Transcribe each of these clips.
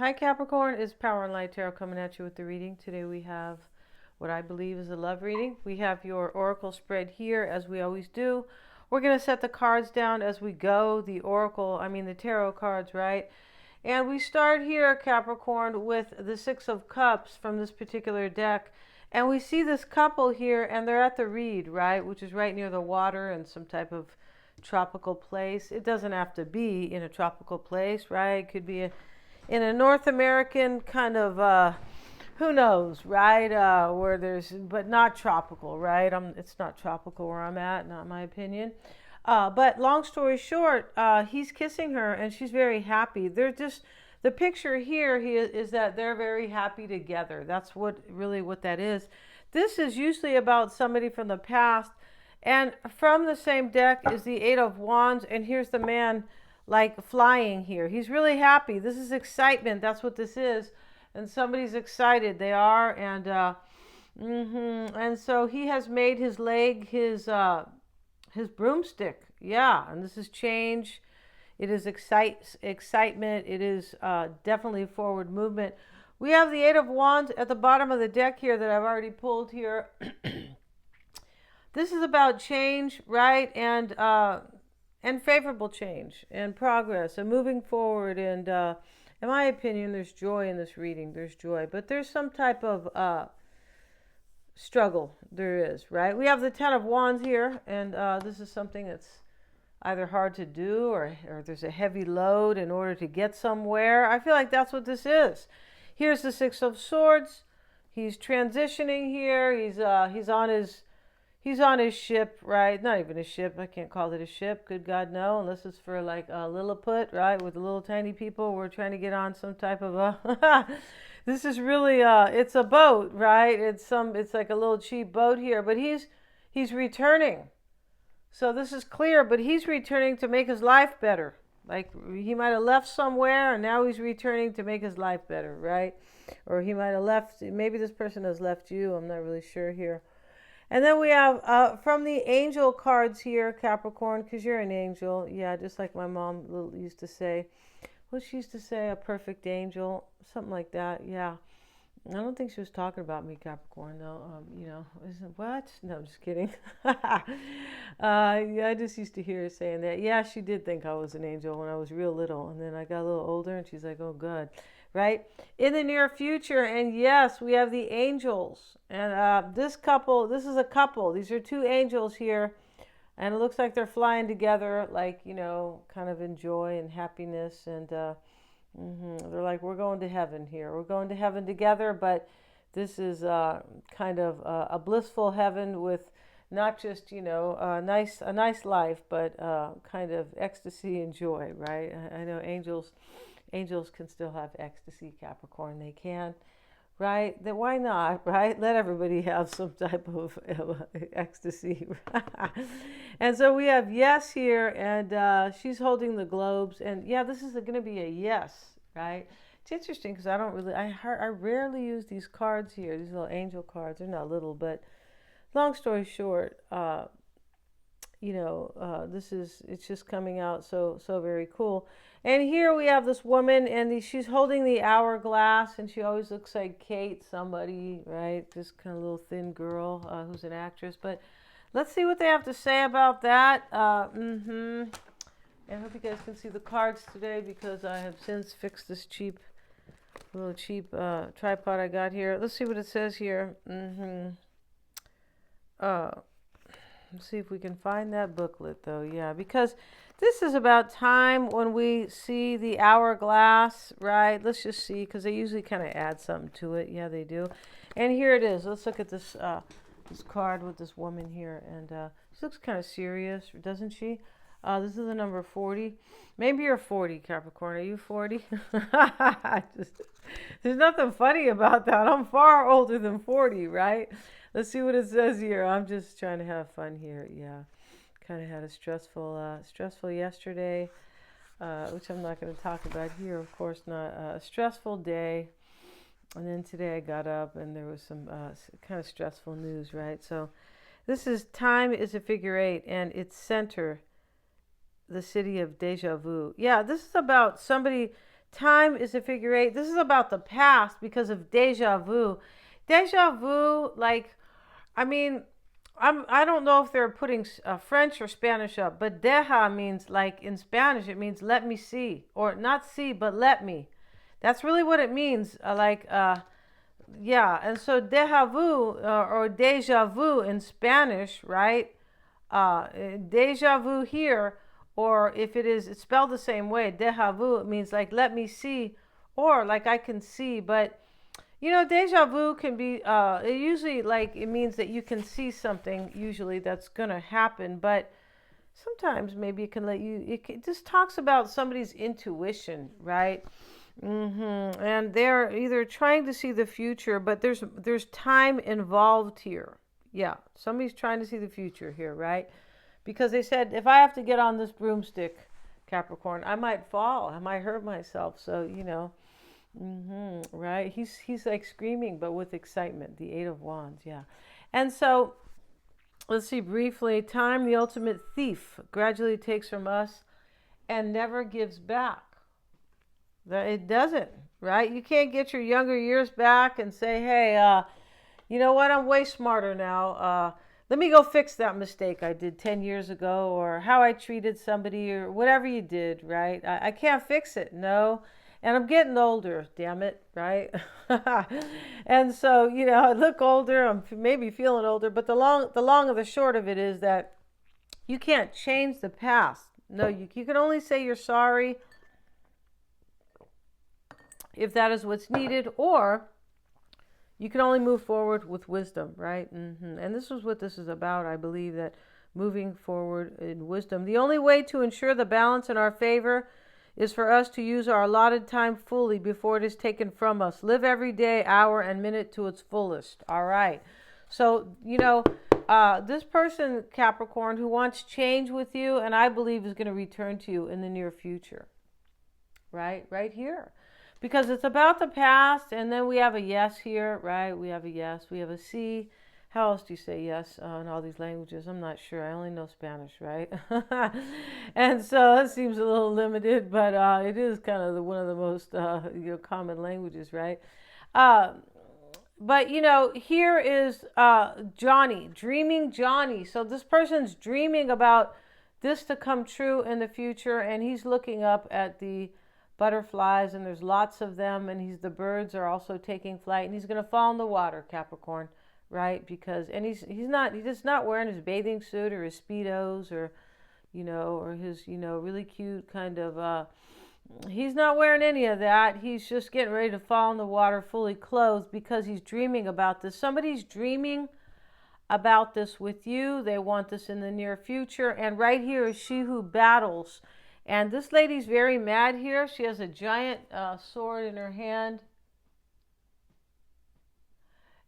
Hi Capricorn, it's Power and Light Tarot coming at you with the reading. Today we have what I believe is a love reading. We have your oracle spread here as we always do. We're going to set the cards down as we go, the tarot cards, right? And we start here, Capricorn, with the Six of Cups from this particular deck. And we see this couple here, and they're at the reed, right? Which is right near the water and some type of tropical place. It doesn't have to be in a tropical place, right? It could be in a North American kind of, who knows, right? Where there's, but not tropical, right? It's not tropical where I'm at, not my opinion. But long story short, he's kissing her and she's very happy. They're just, the picture here is that they're very happy together. That's what that is. This is usually about somebody from the past. And from the same deck is the Eight of Wands. And here's the man like flying here. He's really happy. This is excitement. That's what this is. And somebody's excited. They are. And so he has made his leg his broomstick. Yeah. And this is change. It is excitement. It is definitely forward movement. We have the Eight of Wands at the bottom of the deck here that I've already pulled here. This is about change, right? And favorable change and progress and moving forward. And in my opinion, there's joy in this reading. There's joy, but there's some type of struggle. There is, right? We have the Ten of Wands here, and this is something that's either hard to do or there's a heavy load in order to get somewhere. I feel like that's what this is. Here's the Six of Swords. He's transitioning here. He's on his ship, right? Not even a ship. I can't call it a ship. Good God, no. Unless it's for like Lilliput, right? With the little tiny people. We're trying to get on some type of a... This is really, it's a boat, right? It's like a little cheap boat here. But he's returning. So this is clear. But he's returning to make his life better. Like he might have left somewhere and now he's returning to make his life better, right? Or he might have left... Maybe this person has left you. I'm not really sure here. And then we have from the angel cards here, Capricorn, because you're an angel. Yeah, just like my mom used to say. What she used to say, a perfect angel, something like that. Yeah. I don't think she was talking about me, Capricorn, though. What? No, I'm just kidding. Yeah, I just used to hear her saying that. Yeah, she did think I was an angel when I was real little. And then I got a little older and she's like, oh, good. Right? In the near future. And yes, we have the angels. And this is a couple. These are two angels here. And it looks like they're flying together, like, kind of in joy and happiness. And they're like, we're going to heaven here. We're going to heaven together. But this is kind of a blissful heaven with not just, a nice life, but kind of ecstasy and joy, right? I know angels can still have ecstasy, Capricorn. They can, right? Then why not, right? Let everybody have some type of ecstasy. And so we have yes here, and she's holding the globes. And yeah, this is going to be a yes, right? It's interesting because I rarely use these cards here, these little angel cards. They're not little, but long story short, it's just coming out so very cool. And here we have this woman, and she's holding the hourglass, and she always looks like Kate, somebody, right? This kind of little thin girl who's an actress. But let's see what they have to say about that. And I hope you guys can see the cards today because I have since fixed this little cheap tripod I got here. Let's see what it says here. Let's see if we can find that booklet, though. Yeah, because this is about time when we see the hourglass, right? Let's just see, because they usually kind of add something to it. Yeah, they do. And here it is. Let's look at this card with this woman here. And she looks kind of serious, doesn't she? This is the number 40. Maybe you're 40, Capricorn. Are you 40? There's nothing funny about that. I'm far older than 40, right? Let's see what it says here. I'm just trying to have fun here. Yeah, kind of had a stressful yesterday, which I'm not going to talk about here. Of course not. A stressful day. And then today I got up and there was some kind of stressful news, right? So this is time is a figure 8 and its center, the city of deja vu. Yeah, this is about somebody Time is a figure eight. This is about the past because of deja vu. Deja vu, like, I mean, I don't know if they're putting French or Spanish up, but deja means, like in Spanish, it means let me see, or not see, but let me. That's really what it means. Yeah, and so deja vu or deja vu in Spanish, right? Uh, Deja vu here, or if it's spelled the same way, deja vu, it means like let me see, or like I can see. But deja vu can be, it usually, like, it means that you can see something usually that's gonna happen, but sometimes maybe it can let you, it just talks about somebody's intuition, right? And they're either trying to see the future, but there's time involved here. Yeah, somebody's trying to see the future here, right? Because they said if I have to get on this broomstick, Capricorn, I might fall, I might hurt myself. So right? He's like screaming, but with excitement. The Eight of Wands, yeah. And so let's see briefly. Time, the ultimate thief, gradually takes from us and never gives back. It doesn't, right? You can't get your younger years back and say, hey, you know what? I'm way smarter now. Let me go fix that mistake I did 10 years ago, or how I treated somebody, or whatever you did, right? I can't fix it. No. And I'm getting older, damn it, right? And so, I look older. I'm maybe feeling older, but the long and the short of it is that you can't change the past. No, you can only say you're sorry if that is what's needed, or you can only move forward with wisdom, right? And this is what this is about. I believe that moving forward in wisdom. The only way to ensure the balance in our favor is for us to use our allotted time fully before it is taken from us. Live every day, hour, and minute to its fullest. All right. So, this person, Capricorn, who wants change with you, and I believe is going to return to you in the near future. Right here. Because it's about the past, and then we have a yes here, right? We have a yes. We have a C. How else do you say yes in all these languages? I'm not sure. I only know Spanish, right? And so it seems a little limited, but it is kind of one of the most common languages, right? But here is Johnny, dreaming Johnny. So this person's dreaming about this to come true in the future, and he's looking up at the butterflies, and there's lots of them, and the birds are also taking flight, and he's going to fall in the water, Capricorn, right? Because he's just not wearing his bathing suit or his Speedos or his really cute kind of he's not wearing any of that. He's just getting ready to fall in the water fully clothed because he's dreaming about this. Somebody's dreaming about this with you. They want this in the near future. And right here is she who battles. And this lady's very mad here. She has a giant sword in her hand.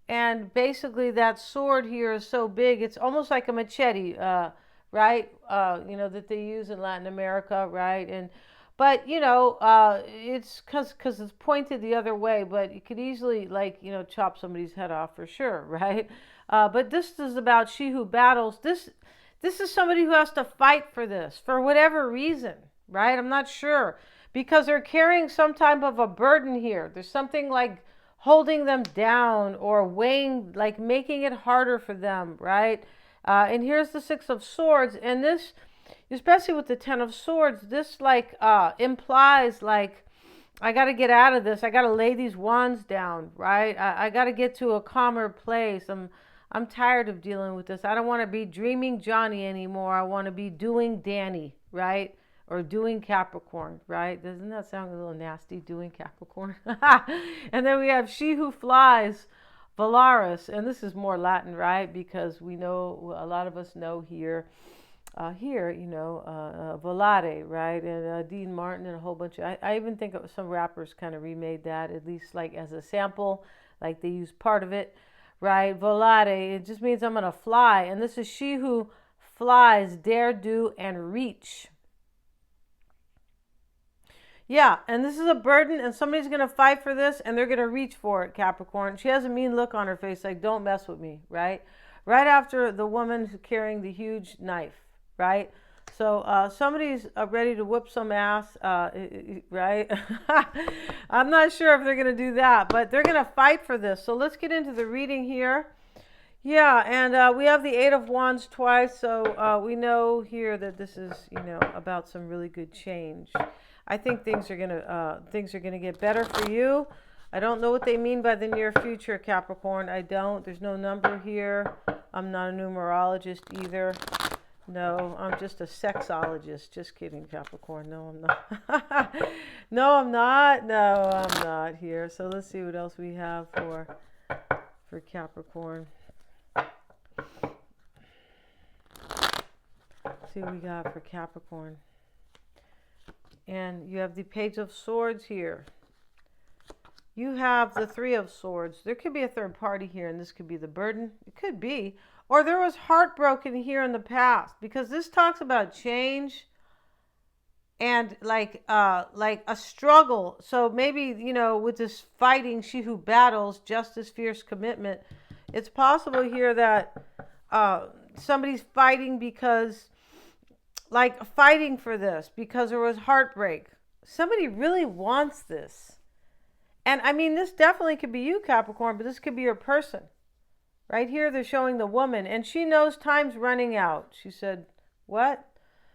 And basically that sword here is so big, it's almost like a machete, right? That they use in Latin America, right? But it's because it's pointed the other way, but you could easily, chop somebody's head off for sure, right? But this is about she who battles. This is somebody who has to fight for this, for whatever reason, right? I'm not sure. Because they're carrying some type of a burden here. There's something like holding them down or weighing, like making it harder for them, right? And here's the Six of Swords. And this, especially with the Ten of Swords, this implies I got to get out of this. I got to lay these wands down, right? I got to get to a calmer place. I'm tired of dealing with this. I don't want to be dreaming Johnny anymore. I want to be doing Danny, right? Or doing Capricorn, right? Doesn't that sound a little nasty, doing Capricorn? And then we have she who flies, Valaris. And this is more Latin, right? Because we know, a lot of us know here, Volare, right? And Dean Martin and a whole bunch of, I even think some rappers kind of remade that, at least like as a sample, like they use part of it, right? Volare, it just means I'm going to fly. And this is she who flies, dare, do, and reach. Yeah, and this is a burden, and somebody's going to fight for this, and they're going to reach for it, Capricorn. She has a mean look on her face, like, don't mess with me, right? Right after the woman carrying the huge knife, right? So somebody's ready to whip some ass, right? I'm not sure if they're going to do that, but they're going to fight for this. So let's get into the reading here. Yeah, and we have the Eight of Wands twice, so we know here that this is, about some really good change. I think things are gonna get better for you. I don't know what they mean by the near future, Capricorn. I don't. There's no number here. I'm not a numerologist either. No, I'm just a sexologist. Just kidding, Capricorn. No, I'm not. No, I'm not. No, I'm not here. So let's see what else we have for Capricorn. See what we got for Capricorn. And you have the Page of Swords here. You have the Three of Swords. There could be a third party here, and this could be the burden. It could be. Or there was heartbroken here in the past, because this talks about change and like a struggle. So maybe, with this fighting, she who battles, justice, fierce commitment. It's possible here that somebody's fighting because, fighting for this because there was heartbreak. Somebody really wants this. And I mean, this definitely could be you, Capricorn, but this could be your person. Right here, they're showing the woman, and she knows time's running out. She said, what?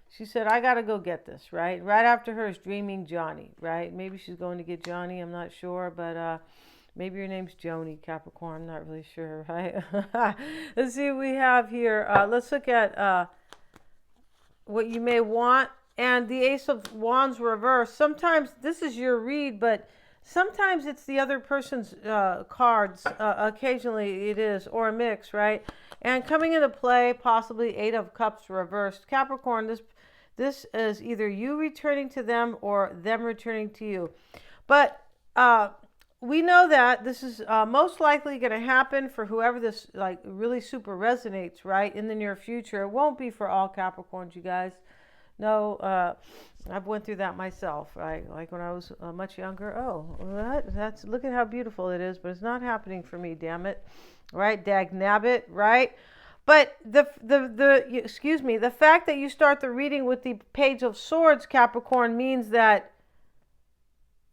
She said, I got to go get this, right? Right after her is Dreaming Johnny, right? Maybe she's going to get Johnny. I'm not sure, but maybe your name's Joni, Capricorn. I'm not really sure, right? Let's see what we have here. Let's look at what you may want. And the Ace of Wands reversed. Sometimes this is your read, but sometimes it's the other person's cards. Occasionally it is, or a mix, right? And coming into play, possibly Eight of Cups reversed. Capricorn, this is either you returning to them or them returning to you. But we know that this is most likely going to happen for whoever this really super resonates, right, in the near future. It won't be for all Capricorns, you guys. No, I've went through that myself, right? Like when I was much younger. Oh, that's look at how beautiful it is, but it's not happening for me, damn it. Right? Dag nabbit, right? But the fact that you start the reading with the Page of Swords, Capricorn, means that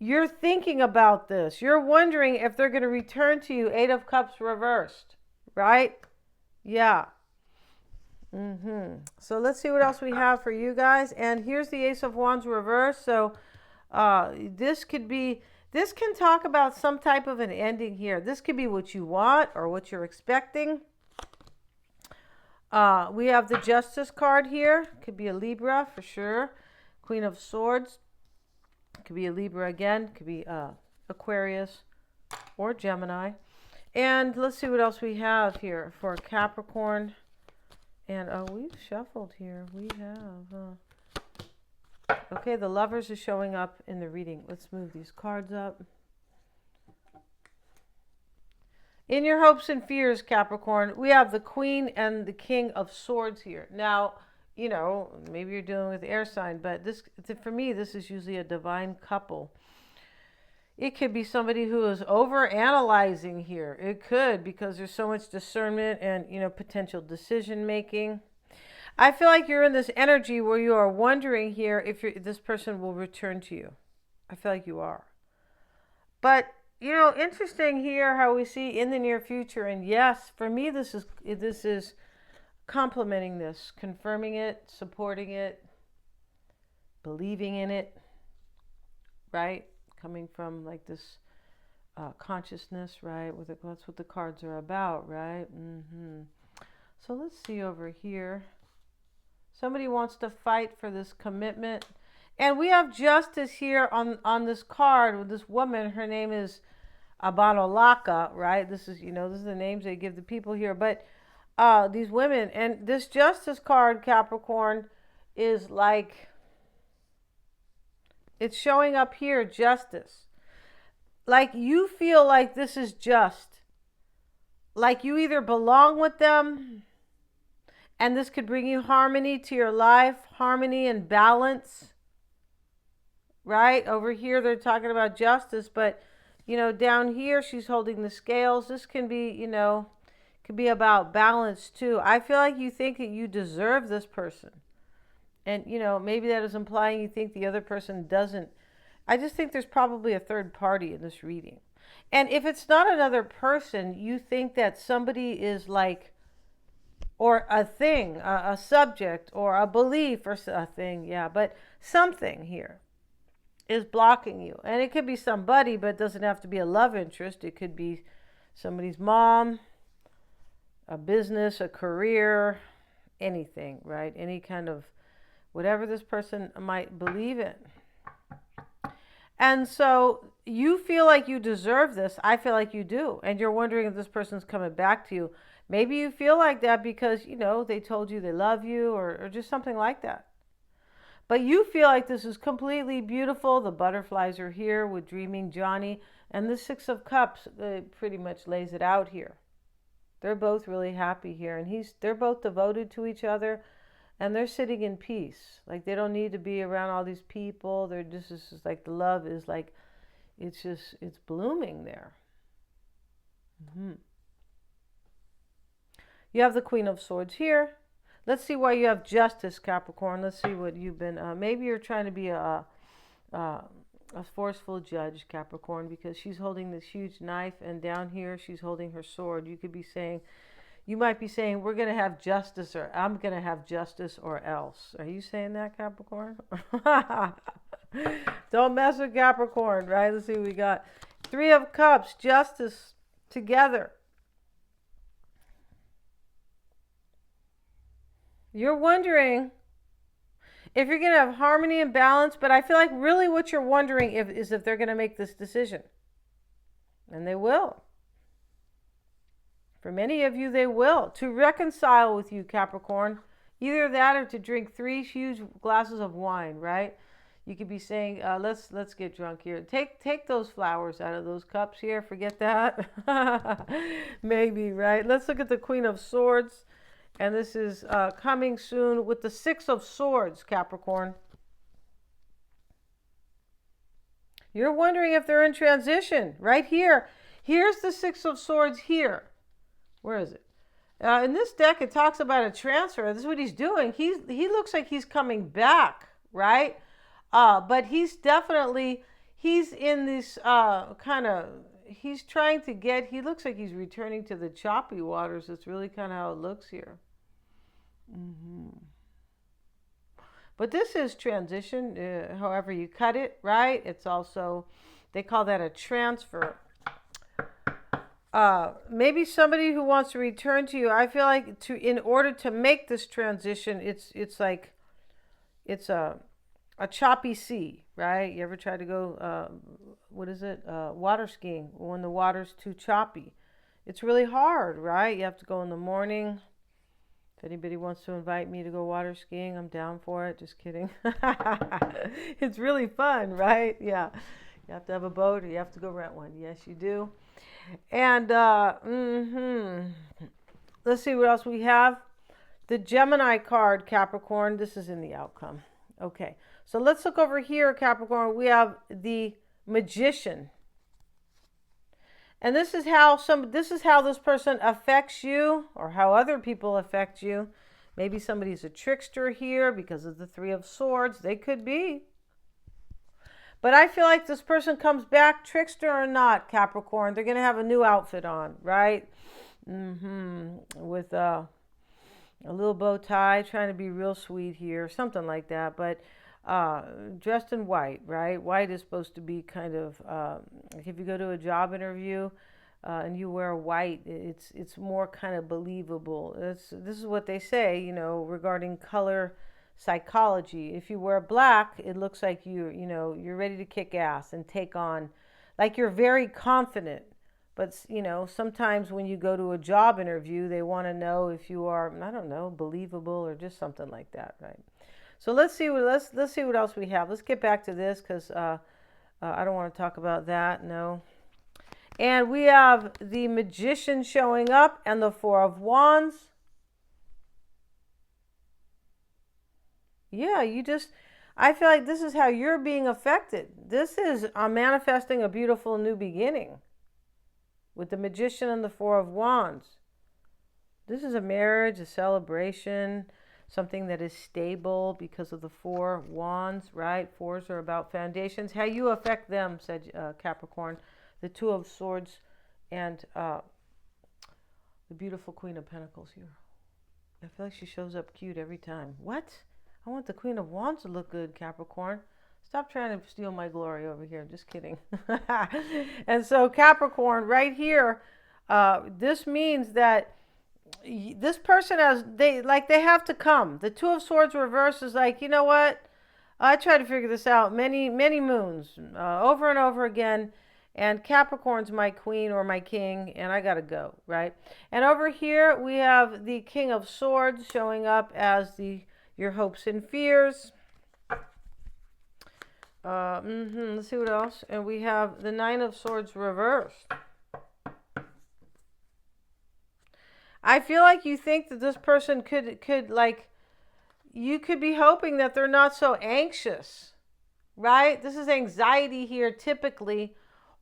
you're thinking about this. You're wondering if they're going to return to you. Eight of Cups reversed, right? Yeah. So let's see what else we have for you guys. And here's the Ace of Wands reversed. So this can talk about some type of an ending here. This could be what you want or what you're expecting. We have the Justice card here. Could be a Libra for sure. Queen of Swords. Could be a Libra again. Could be Aquarius or Gemini. And let's see what else we have here for Capricorn. And we've shuffled here. We have. Okay, the Lovers is showing up in the reading. Let's move these cards up. In your hopes and fears, Capricorn, we have the Queen and the King of Swords here. Now, maybe you're dealing with air sign, but for me, this is usually a divine couple. It could be somebody who is over analyzing here. It could, because there's so much discernment and, potential decision making. I feel like you're in this energy where you are wondering here if this person will return to you. I feel like you are. But, interesting here how we see in the near future. And yes, for me, this is complimenting this, confirming it, supporting it, believing in it, right? Coming from this consciousness, right? That's what the cards are about, right? So let's see over here. Somebody wants to fight for this commitment. And we have justice here on this card with this woman. Her name is Abanolaka, right? This is the names they give the people here. But these women, and this justice card, Capricorn, is it's showing up here, justice. Like you feel like this is just. Like you either belong with them, and this could bring you harmony to your life, harmony and balance. Right? Over here, they're talking about justice, but, down here, she's holding the scales. This can be, could be about balance too. I feel like you think that you deserve this person. And, maybe that is implying you think the other person doesn't. I just think there's probably a third party in this reading. And if it's not another person, you think that somebody is like, or a thing, a subject, or a belief, or a thing, yeah, but something here is blocking you. And it could be somebody, but it doesn't have to be a love interest. It could be somebody's mom, a business, a career, anything, right? Any kind of whatever this person might believe in. And so you feel like you deserve this. I feel like you do. And you're wondering if this person's coming back to you. Maybe you feel like that because, they told you they love you or just something like that. But you feel like this is completely beautiful. The butterflies are here with Dreaming Johnny. And the Six of Cups pretty much lays it out here. They're both really happy here. And they're both devoted to each other. And they're sitting in peace. Like they don't need to be around all these people. They're just like the love is like, it's blooming there. Mm-hmm. You have the Queen of Swords here. Let's see why you have Justice, Capricorn. Let's see what you've been. Maybe you're trying to be a forceful judge, Capricorn, because she's holding this huge knife, and down here she's holding her sword. You might be saying, we're going to have justice, or I'm going to have justice, or else. Are you saying that, Capricorn? Don't mess with Capricorn, right? Let's see what we got. Three of Cups, justice together. You're wondering if you're going to have harmony and balance, but I feel like really what you're wondering is if they're going to make this decision. And they will. For many of you, they will. To reconcile with you, Capricorn. Either that or to drink 3 huge glasses of wine, right? You could be saying, let's get drunk here. Take those flowers out of those cups here. Forget that. Maybe, right? Let's look at the Queen of Swords. And this is coming soon with the Six of Swords, Capricorn. You're wondering if they're in transition. Right here. Here's the Six of Swords here. Where is it? In this deck, it talks about a transfer. This is what he's doing. He looks like he's coming back, right? But he's in this he's trying to he looks like he's returning to the choppy waters. That's really kind of how it looks here. Mm-hmm. But this is transition, however you cut it, right? It's also, they call that a transfer. Maybe somebody who wants to return to you. I feel like in order to make this transition, it's like it's a choppy sea, right? You ever try to go water skiing when the water's too choppy? It's really hard, right? You have to go in the morning. If anybody wants to invite me to go water skiing, I'm down for it. Just kidding. It's really fun, right? Yeah. You have to have a boat or you have to go rent one. Yes, you do. And let's see what else we have. The Gemini card, Capricorn. This is in the outcome. Okay. So let's look over here, Capricorn. We have the Magician. And this is how this person affects you, or how other people affect you. Maybe somebody's a trickster here because of the Three of Swords. They could be. But I feel like this person comes back, trickster or not, Capricorn. They're going to have a new outfit on, right? With a little bow tie, trying to be real sweet here, something like that. But dressed in white, right? White is supposed to be kind of, if you go to a job interview and you wear white, it's more kind of believable. This is what they say, regarding color psychology. If you wear black, it looks like you're ready to kick ass and take on, like you're very confident. But sometimes when you go to a job interview, they want to know if you are, I don't know, believable or just something like that, right? So let's see what else we have. Let's get back to this because I don't want to talk about that. No. And we have the Magician showing up and the Four of Wands. Yeah, I feel like this is how you're being affected. This is manifesting a beautiful new beginning with the Magician and the Four of Wands. This is a marriage, a celebration. something that is stable because of the 4 wands, right? 4s are about foundations. How you affect them, said Capricorn. The 2 of Swords and the beautiful Queen of Pentacles here. I feel like she shows up cute every time. What? I want the Queen of Wands to look good, Capricorn. Stop trying to steal my glory over here. Just kidding. And so Capricorn, right here, this means that this person they have to come. The 2 of Swords reverse is like, you know what? I tried to figure this out many moons, over and over again. And Capricorn's my queen or my king, and I gotta go, right? And over here we have the King of Swords showing up as your hopes and fears. Let's see what else. And we have the 9 of Swords reversed. I feel like you think that this person could like, you could be hoping that they're not so anxious, right? This is anxiety here typically,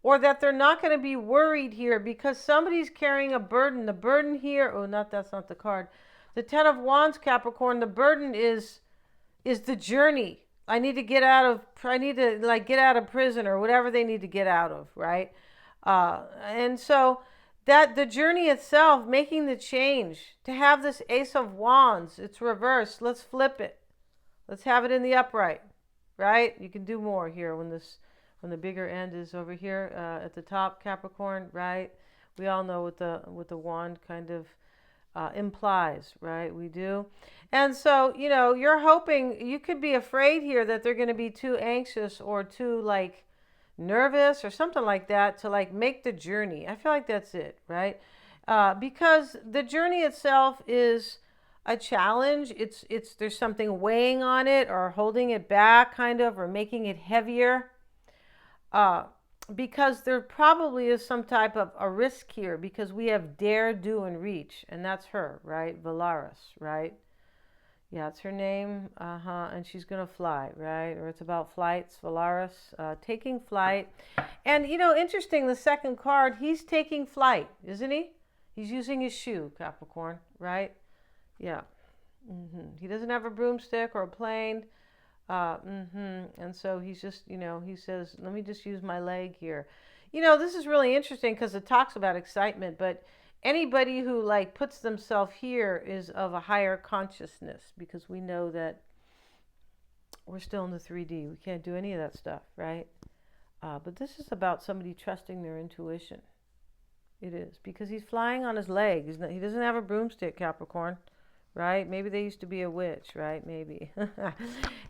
or that they're not going to be worried here because somebody's carrying a burden. The burden here, that's not the card. The 10 of Wands, Capricorn, the burden is the journey. I need to get out of prison or whatever they need to get out of, right? And so that the journey itself, making the change, to have this Ace of Wands, it's reversed. Let's flip it. Let's have it in the upright, right? You can do more here when the bigger end is over here at the top, Capricorn, right? We all know what the wand kind of implies, right? We do. And so, you're hoping, you could be afraid here that they're going to be too anxious or too like nervous or something like that to like make the journey. I feel like that's it, right? Because the journey itself is a challenge. There's something weighing on it or holding it back kind of, or making it heavier. Because there probably is some type of a risk here, because we have dare, do, and reach, and that's her, right? Valaris, right? Yeah, it's her name, and she's gonna fly, right? Or it's about flights, Valaris, taking flight. And interesting, the second card, he's taking flight, isn't he? He's using his shoe, Capricorn, right? Yeah. He doesn't have a broomstick or a plane. And so he's just, he says, let me just use my leg here. This is really interesting because it talks about excitement, but anybody who like puts themselves here is of a higher consciousness, because we know that we're still in the 3D. We can't do any of that stuff, right? But this is about somebody trusting their intuition. It is, because he's flying on his leg. He doesn't have a broomstick, Capricorn. Right? Maybe they used to be a witch, right? Maybe. And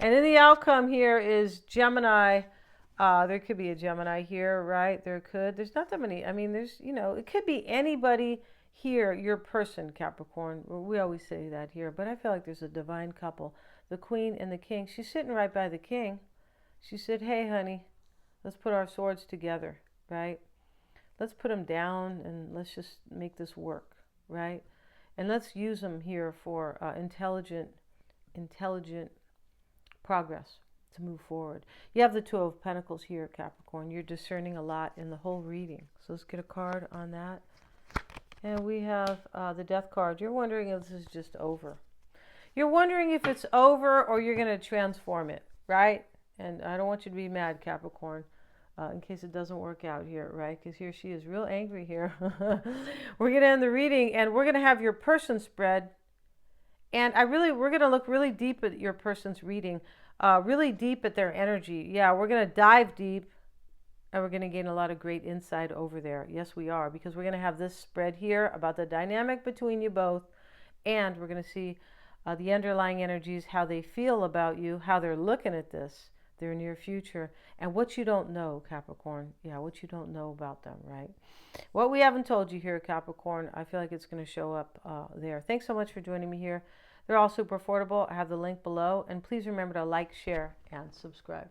then the outcome here is Gemini. There could be a Gemini here, right? There's not that many. I mean, it could be anybody here, your person, Capricorn. We always say that here, but I feel like there's a divine couple. The Queen and the King. She's sitting right by the King. She said, hey, honey, let's put our swords together, right? Let's put them down and let's just make this work, right? And let's use them here for intelligent progress to move forward. You have the 2 of Pentacles here, Capricorn. You're discerning a lot in the whole reading. So let's get a card on that. And we have the Death card. You're wondering if this is just over. You're wondering if it's over or you're going to transform it, right? And I don't want you to be mad, Capricorn. In case it doesn't work out here, right? Because here she is real angry here. We're going to end the reading, and we're going to have your person spread. And we're going to look really deep at your person's reading, really deep at their energy. Yeah, we're going to dive deep, and we're going to gain a lot of great insight over there. Yes, we are, because we're going to have this spread here about the dynamic between you both, and we're going to see the underlying energies, how they feel about you, how they're looking at this, their near future, and what you don't know, Capricorn. Yeah, what you don't know about them, right? What we haven't told you here, Capricorn, I feel like it's going to show up there. Thanks so much for joining me here. They're all super affordable. I have the link below, and please remember to like, share, and subscribe.